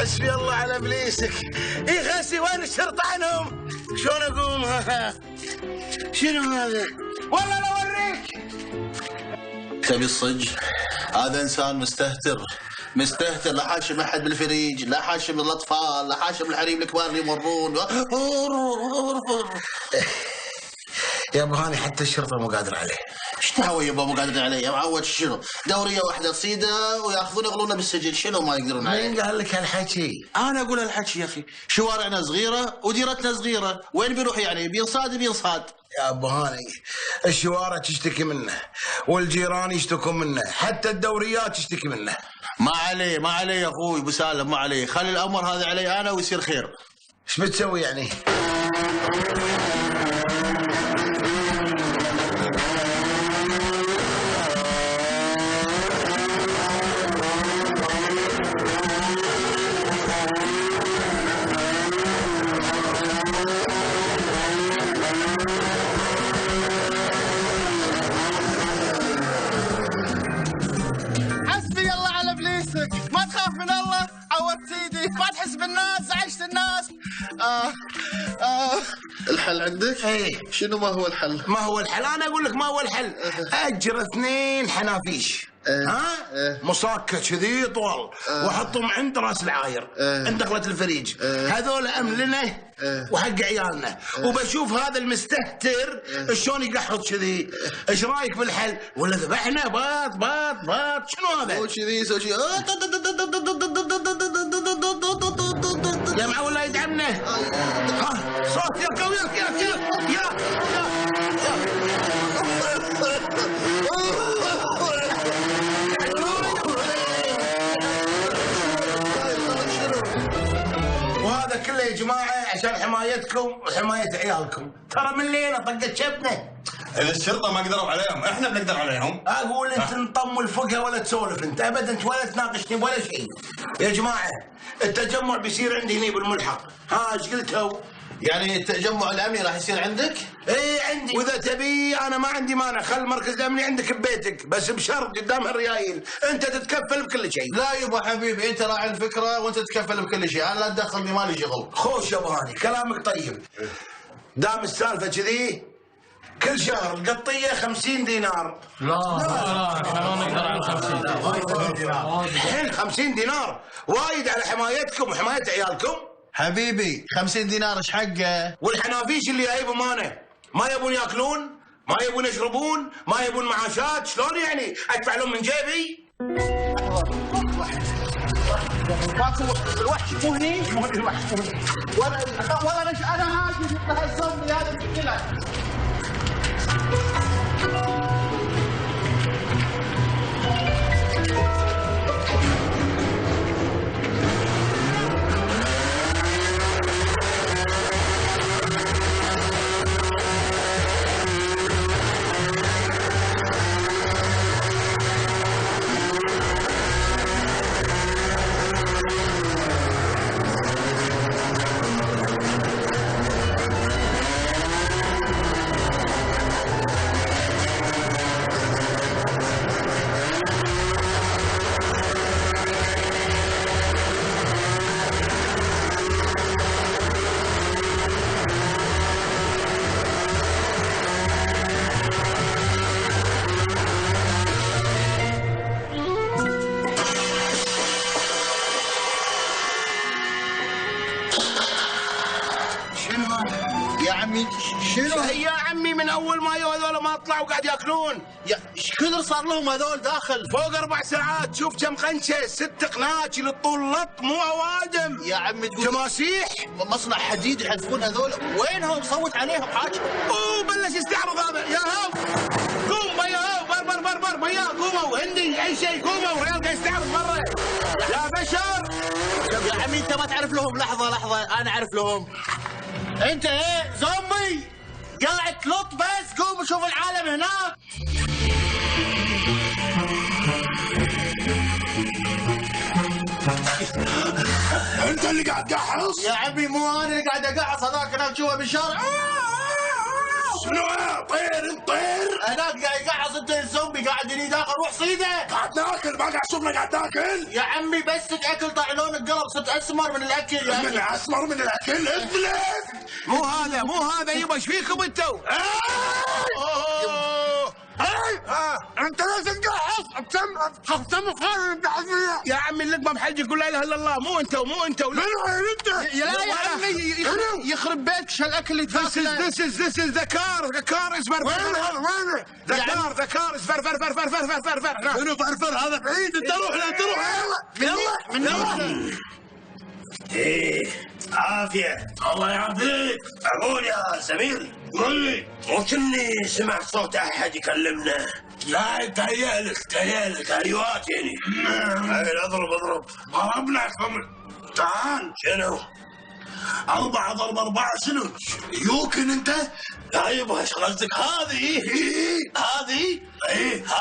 حسبي الله على ابليسك. اي خسي وين الشرطه عنهم؟ شلون اقوم؟ شنو هذا؟ والله لو اوريك. تبي الصج؟ هذا انسان مستهتر، لا حاشم احد بالفريج، لا حاشم الاطفال، لا حاشم الحريم الكبار اللي يمرون. يا ابو هاني حتى الشرطه مو قادر عليه. ايش دعوه يابا مو قادر عليه؟ يا معود شنو؟ دوريه واحده تصيده وياخذون يغلونه بالسجن، شنو ما يقدرون عليه؟ مين قال لك هالحكي؟ انا اقول هالحكي يا اخي، شوارعنا صغيره وديرتنا صغيره، وين بيروح يعني؟ بينصاد. يا ابو هاني الشوارع تشتكي منه والجيران يشتكون منه، حتى الدوريات تشتكي منه. ما عليه يا اخوي ابو سالم، ما عليه، خلي الامر هذا علي انا ويصير خير. ايش بتسوي يعني؟ ما تخاف من الله، عودت سيدي، ما تحس بالناس، زعجت الناس. الحل عندك؟ ايه. شنو ما هو الحل؟ ما هو الحل؟ انا اقول لك ما هو الحل. اجر 2 حنافيش مصاكه كذي طول وحطهم عند راس العاير عند دخلة الفريج. هذول املنا وحق عيالنا، وبشوف هذا المستهتر شلون يقحط كذي. ايش رايك بالحل؟ ولا ذبحنا باط شنو هذا؟ سوي كذي يا معول لا يدعمنا. صوت يا قوي يا وهذا كله يا جماعه عشان حمايتكم وحمايه عيالكم. ترى من لينا طقت شبنا. اذا الشرطه ما قدروا عليهم احنا بنقدر عليهم. اقول انت نطم الفقه ولا تسولف انت ابدا، انت ولا تناقشني ولا شيء. يا جماعه التجمع بيصير عندي هني بالملحق. ايش قلتوا؟ يعني التجمع الامني راح يصير عندك؟ ايه عندي، واذا تبي انا ما عندي مانع، خل المركز الامني عندك ببيتك، بس بشرط قدام الريايل انت تتكفل بكل شيء. لا يبا حبيبي، انت راعي الفكره وانت تتكفل بكل شيء، انا لا تدخلني مالي شغل. خوش يا ابو هاني كلامك طيب. دام السالفه كذي كل شهر القطيه 50 دينار. لا احنا ما نقدر على 50 دينار. الحين 50 دينار وايد على حمايتكم وحمايه عيالكم. حبيبي 50 دينار ايش حقه؟ والحنافيش اللي جايبهم انا ما يبون ياكلون، ما يبون يشربون، ما يبون معاشات، شلون يعني ادفع لهم من جيبي؟ الوحش مو هني؟ الوحش مو هني. والله انا هاجي تهزمني هذا المشكله. شنو يا عمي؟ من اول ما يو هذول ما طلعوا قاعد ياكلون. يا ايش كثر صار لهم هذول داخل؟ فوق 4 ساعات. شوف كم قنشه، 6 قناش للطول لط مو اوادم يا عمي تقول تماسيح. مصنع حديد يحذفون هذول، وينهم؟ صوت عليهم حاجه. بلش يستعرض هذا. يا هاو قوم بيا، هاو بر بيا قوموا هندي اي شيء قوموا، ريال قاعد يستعرض برا يا بشر. يا عمي انت ما تعرف لهم. لحظه انا اعرف لهم. انت ايه زومبي قاعد تلط؟ بس قوم وشوف العالم هناك. انت اللي قاعد تقحص؟ يا عمي مو انا اللي قاعد اقحص، هذاك هناك جوا بالشارع. شنو طير؟ هناك قاعد يقحص صورتين زومبي قاعدين داخل روح صيده. قاعد ناكل ما قاعد اشوفنا قاعد ناكل. يا عمي بس اكل طلع لونك قلب صرت اسمر من الاكل يا من اخي. اسمر من الاكل افلت. مو هذا يبا ايش فيكم انتوا؟ انت لازم تقحص تم خالد بحزيه. يا عمي اللقمه محلجي يقول لا اله الا الله. مو انتوا منو انت؟ يا لا يا عمي يخرب بيتك شو الاكل اللي تاكله. This is ذكار اصبر. وين؟ ذكار اصبر فر. منو فرفر هذا بعيد. انت روح لا تروح. يلا. ايه عافية. الله يعافيك. اقول يا سمير قول لي مو كني سمعت صوت احد يكلمنا؟ لا تهيألك ايوات يعني. اضرب ضربنا تعال. شنو؟ 4 ضرب 4 شنو؟ يوكن انت؟ طيب ايش قصدك هذه؟ هذه؟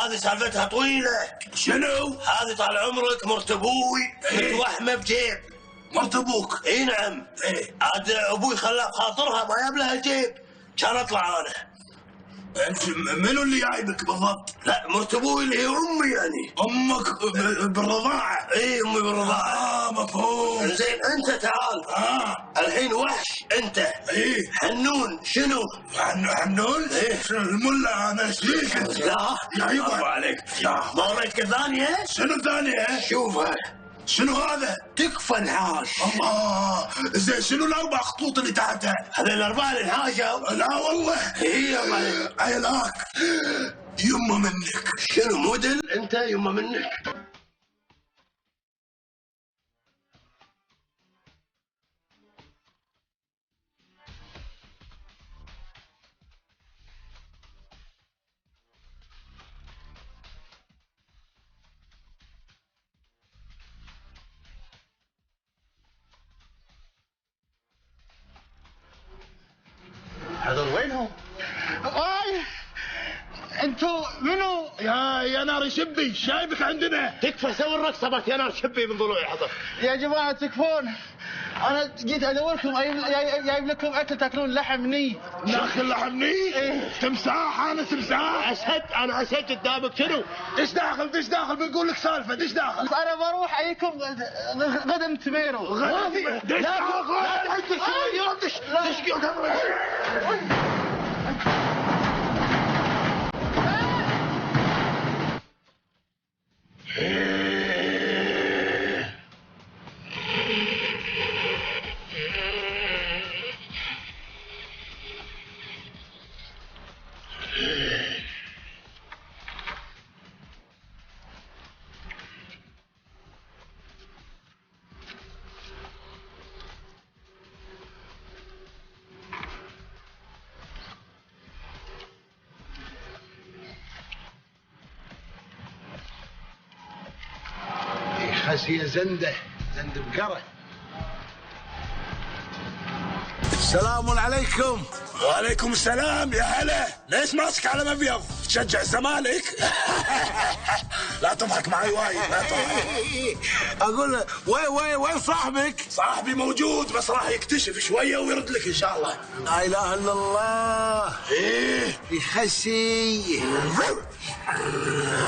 هذه سالفتها طويلة. شنو؟ هذه طال عمرك مرت ابوي متوحمة بجيب. مرت ابوك؟ اي نعم. عاد ابوي خلاه بخاطرها ما جاب لها الجيب كان اطلع انا. انت منو اللي جايبك بالضبط؟ لا مرت ابوي اللي هي امي يعني. امك بالرضاعه؟ اي امي بالرضاعه. مفهوم. زين انت تعال. الحين وحش انت. ايه حنون شنو؟ حنون؟ ايه الملا انا ايش فيك انت؟ لا يا يبا عليك. يا ما رايك الثانية؟ شنو الثانية؟ شوفها شنو هذا؟ تكفى نحاش. الله زين شنو ال4 خطوط اللي تحتها؟ هذول ال4 اللي انحاشوا؟ لا والله. هي الله عيلاك يمه منك. شنو موديل انت يمه منك؟ هذول وينهم؟ انتوا منو؟ يا نار شبي شايبك عندنا. تكفى سوي الرقصة بك يا نار شبي من ضلوعي حضر. يا جماعه تكفون. انا جيت ادوركم جايب لكم اكل تاكلون لحم ني. ناكل لحم ني؟ إيه. تمساح انا تمساح. انا اشهد قدامك شنو؟ دش داخل بنقول لك سالفه. دش داخل. انا بروح اجيكم غدا تميرو. دش خسيه زند بقره. السلام عليكم. وعليكم السلام. يا هلا. ليش ماسك على مبيض؟ تشجع الزمالك؟ لا تضحك معي وايد لا تضحك. اقول وين صاحبك؟ صاحبي موجود بس راح يكتشف شويه ويرد لك ان شاء الله. لا اله الا الله. ايه يخسي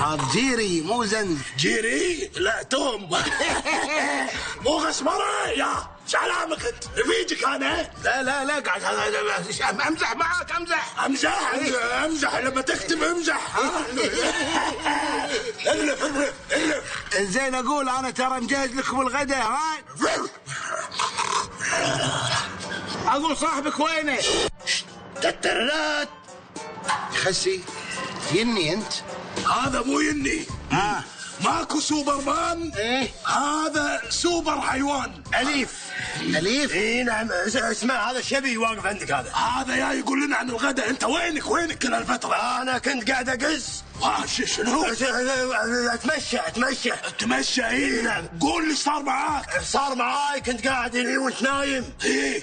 هذا جيري مو زند. جيري؟ لا توم. مو غسمره يا شعلامك انت رفيجك انا. لا قاعد امزح معاك امزح لما تكتب امزح. الف زين اقول انا ترى مجهز لكم الغداء. ها اقول صاحبك وينه؟ تترلات خسي يني انت. هذا مو يني. ماكو سوبرمان. ايه هذا سوبر حيوان. اليف. اي نعم. اسمع هذا الشبي واقف عندك هذا يا يقول لنا عن الغداء. انت وينك كل هالفتره؟ انا كنت قاعد اقز. شنو؟ اتمشى. اي نعم. قول لي صار معاك. صار معاي كنت قاعد هنا وانت نايم.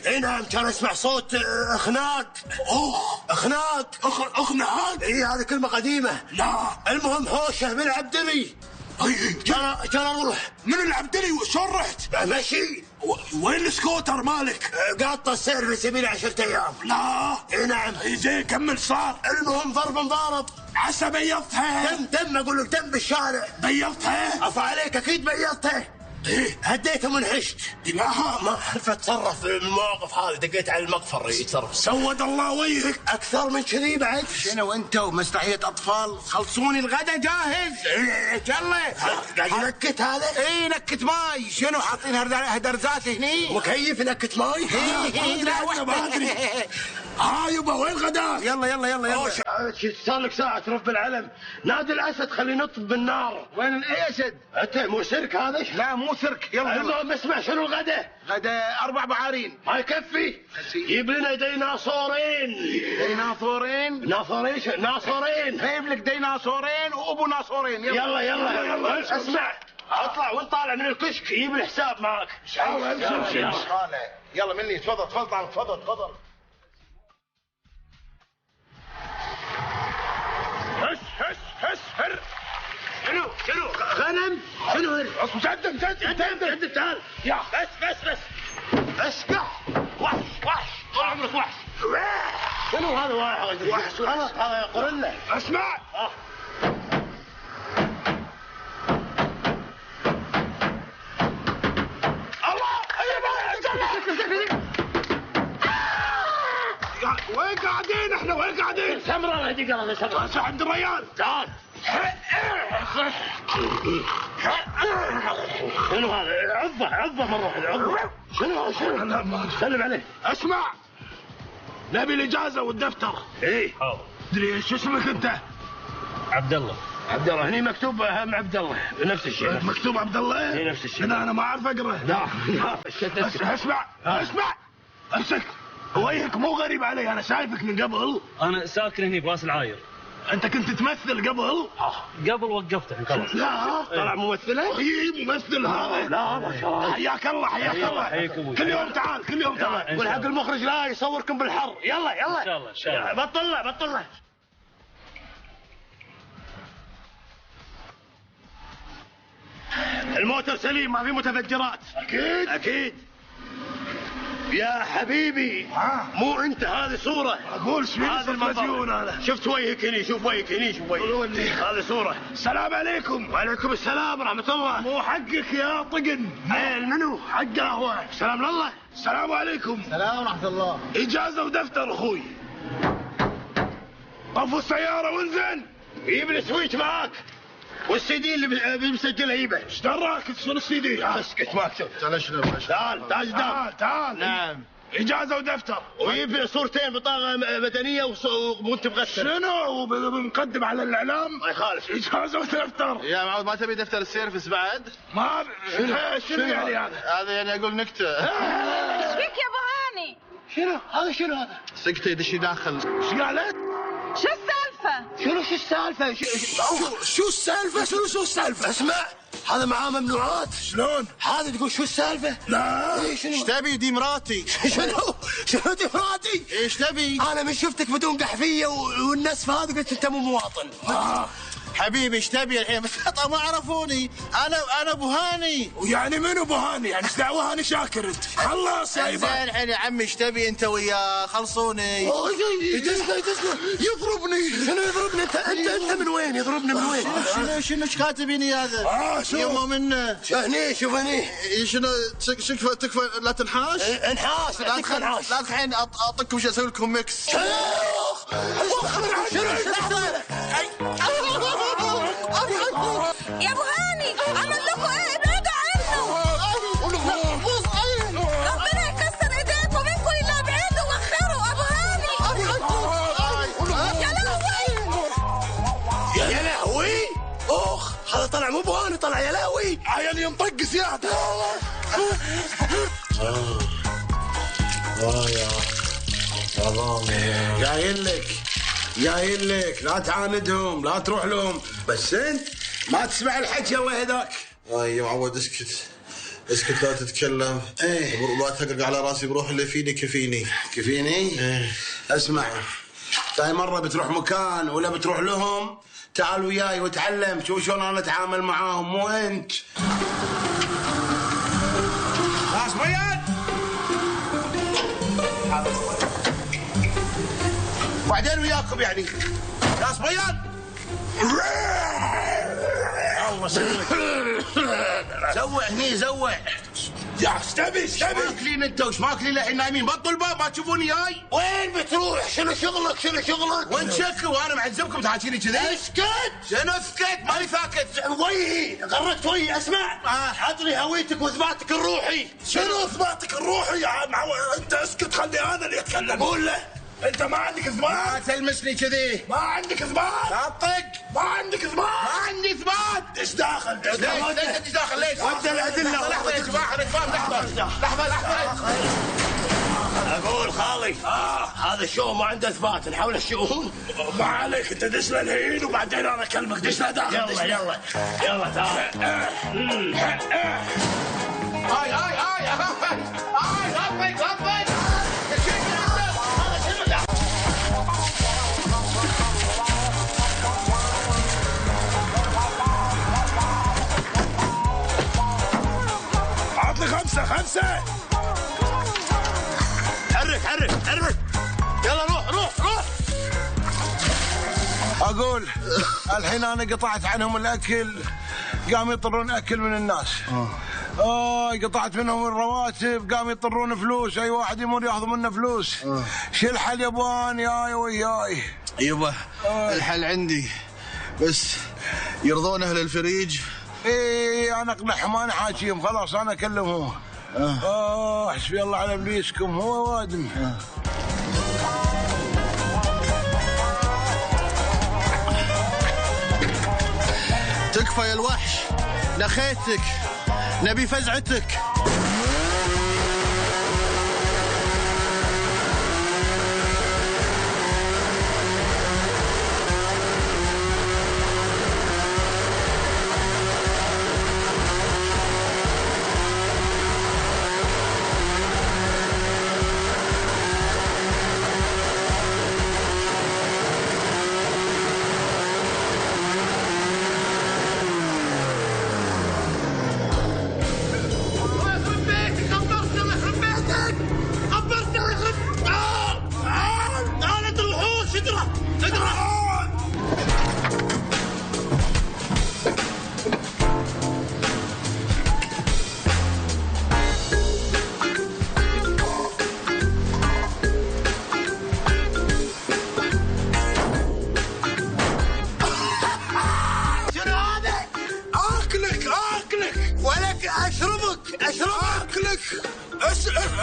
اي نعم كان اسمع صوت اخناق. اخناق. اي هذه كلمه قديمه. لا المهم هوشه من عبدلي كان اروح. من اللي عبدلي شلون رحت؟ ماشي. وين السكوتر مالك؟ قاطة السيرفس يبي لي 10 ايام. لا اي نعم. زين كمل صار. المهم ضرب عسى بيضتها. دم اقول لك دم بالشارع. بيضتها؟ عفا عليك اكيد بيضتها. ايه هديته منحشت. ما عرف اتصرف في المواقف هذه، دقيت على المقفر يتصرف. سود الله وجهك. اكثر من كذي بعد. شنو انتو مستحية اطفال؟ خلصوني الغدا جاهز. يلا قاعد ينكت هذا. اي نكت ماي. شنو حاطين هدرزات هني؟ مكيف نكت ماي. لا ما ادري. يبا وين غدا؟ يلا صار لك ساعة ترف بالعلم. نادي الاسد خليه نطب بالنار. وين الاسد؟ انت مو سيرك هذا؟ لا مو سيرك. يلا المهم اسمع شنو الغدا؟ غدا 4 بعارين. ما يكفي. جيب لنا ديناصورين. ناصورين. جايب لك ديناصورين وابو ناصورين. يلا اسمع. اطلع وانت طالع من الكشك جيب الحساب معك. يلا مني. تفضل. هس هر. شنو غنم؟ شنو هر؟ مسدد تعال. يا بس اسكح. وحش طول عمرك وحش. شنو هذا وحش غلط هذا يا قرنة. اسمع. وين قاعدين احنا؟ سمرة هذيك انا سمرة. عند الريال. تعال. شنو هذا؟ عضه مرة واحدة عضه. شنو سلم عليه. اسمع، نبي الاجازه والدفتر. ايه ادري شو اسمك انت؟ عبد الله. هني مكتوب هم عبد الله نفس الشيء. مكتوب عبد الله؟ ايه نفس الشيء. انا ما اعرف اقرا. لا اسمع امسك. وجهك مو غريب علي، انا شايفك من قبل. انا ساكن هني براس العاير. انت كنت تمثل قبل؟ قبل وقفت الحين خلاص. لا طلع ممثله؟ اي ممثل هذا. لا ما شاء الله. حياك الله. كل يوم تعال. قول حق المخرج لا يصوركم بالحر. يلا ان شاء الله. بطل. الموتر سليم ما في متفجرات. اكيد يا حبيبي. مو انت هذه صورة. اقول هذا المنظر. هذا. شفت وجهك هني. شوف وجهك. هذه صورة. السلام عليكم. وعليكم السلام ورحمة الله. مو حقك يا طقن. منو؟ حق قهوة. سلام لله. السلام عليكم. سلام ورحمة الله. اجازة ودفتر اخوي. طفوا السيارة وانزل. جيب السويتش معاك والسي دي اللي مسجلها يبه. ايش دراك شنو السي دي؟ اسكت ما اكتب. تعال. نعم. اجازة ودفتر. ويجيب صورتين بطاقة مدنية وانت مغسل. شنو بنقدم على الاعلام؟ ما يخالف. اجازة ودفتر. يا معود ما تبي دفتر السيرفس بعد؟ ما شنو يعني هذا يعني اقول نكته. ايش فيك يا ابو هاني؟ شنو هذا؟ سكتي دشي داخل. ايش قالت؟ شو السالفة؟ شو السالفة؟ شو السالفة؟ اسمع هذا معاه ممنوعات. شلون؟ هذا تقول شو السالفة؟ لا. ايش تبي؟ دي مراتي. شنو دي مراتي؟ ايش تبي؟ انا من شفتك بدون قحفية والنسفة هذه قلت انت مو مواطن. حبيبي ايش تبي الحين؟ بس ما عرفوني. انا ابو هاني. ويعني منو ابو هاني؟ يعني ايش دعوه هاني شاكر انت؟ خلص يا زين الحين يا عمي ايش تبي انت وياه؟ خلصوني. يدزنا يضربني. شنو يضربني؟ انت من وين؟ يضربني من وين؟ شنو ايش كاتبيني هذا؟ شو؟ يمه منه. شوف هني. شنو تكفى لا تنحاش؟ انحاش. لا الحين اعطيكم شيء اسوي لكم ميكس. يا ابو هاني عمل لكم ايه؟ ابعدوا عنه. ربنا يكسر ايديكم منكم الا ابعدوا وخروا ابو هاني. يا لهوي. اخ هذا طلع مو ابو هاني، طلع يا لهوي. عيل ينطق زياده. جايين لك لا تعاندهم لا تروح لهم، بس انت ما تسمع الحكي الله يهداك. يا معود اسكت لا تتكلم. ايه لا تحقق على راسي بروح اللي فيني كفيني. كفيني. ايه اسمع هاي مرة بتروح مكان ولا بتروح لهم تعال وياي وتعلم شوف شلون انا اتعامل معاهم مو انت. راس بيض بعدين وياكم يعني. راس بيض الله زوع هني زوع. يا استبي ماكلين انت وش ماكلين للحين نايمين؟ بطل الباب ما تشوفوني جاي. وين بتروح؟ شنو شغلك؟ وين شكل وانا معذبكم تحاكيني كذي؟ اسكت. شنو اسكت؟ ماني ساكت. وجهي غرقت وجهي. اسمع حضري هويتك واثباتك الروحي. شنو اثباتك الروحي يا عم؟ انت اسكت خلي انا اللي اتكلم. قول له انت ما عندك اثبات. ما تلمسني كذي. ما عندك اثبات. لا تطق. ما عندك اثبات. ما عندي اثبات. ايش داخل؟ ليش ايش داخل؟ ليش؟ ودي الادله. لحظه يا جماعه انا فاهم. لحظه. اقول خالي هذا الشو ما عنده اثبات. نحاول الشؤون. ما عليك انت دش له الحين وبعدين انا اكلمك. دش له داخل. يلا تعال. هاي غطك عطني خمسة. حرك. يلا روح. اقول الحين انا قطعت عنهم الاكل قاموا يطلون اكل من الناس. قطعت منهم الرواتب قاموا يطلون فلوس. اي واحد يمر ياخذ منه فلوس. شو الحل يا ابوان؟ ياي وياي يبا الحل عندي بس يرضون اهل الفريج. ايه انا اقنعهم انا حاكيهم خلاص انا اكلمهم. حسبي الله على ابليسكم هو وادم. تكفى يا الوحش نخيتك نبي فزعتك.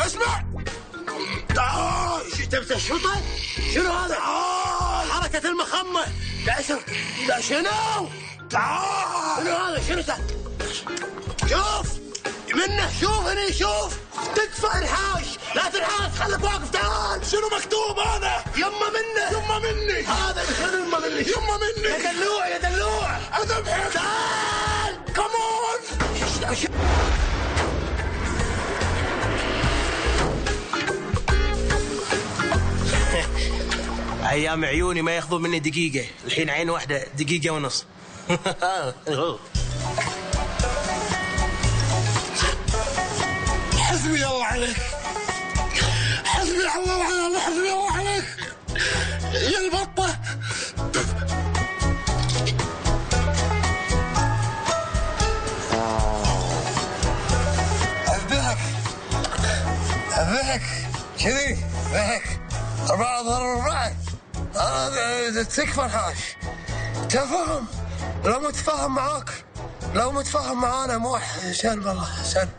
اسمع تبي تشرطه؟ شنو هذا؟ حركة المخمة. لا شنو؟ تعال. شنو هذا؟ شنو شوف منه. شوف هني شوف. تكفى انحاش. لا تنحاش خليك واقف. تعال. شنو مكتوب هذا؟ يمه مني. هذا شنو يمه مني؟ يا دلوع. اذبحك. تعال. كمون. ايام عيوني ما ياخذون مني دقيقه. الحين عين واحده دقيقه ونص. حسبي الله عليك. حسبي الله عليك يا البطه. اذبحك كذي ذهك 4 ضرب بعد. تكفى الحاش. تفهم. لو متفاهم معاك لو متفاهم معانا مو سلم الله سلم.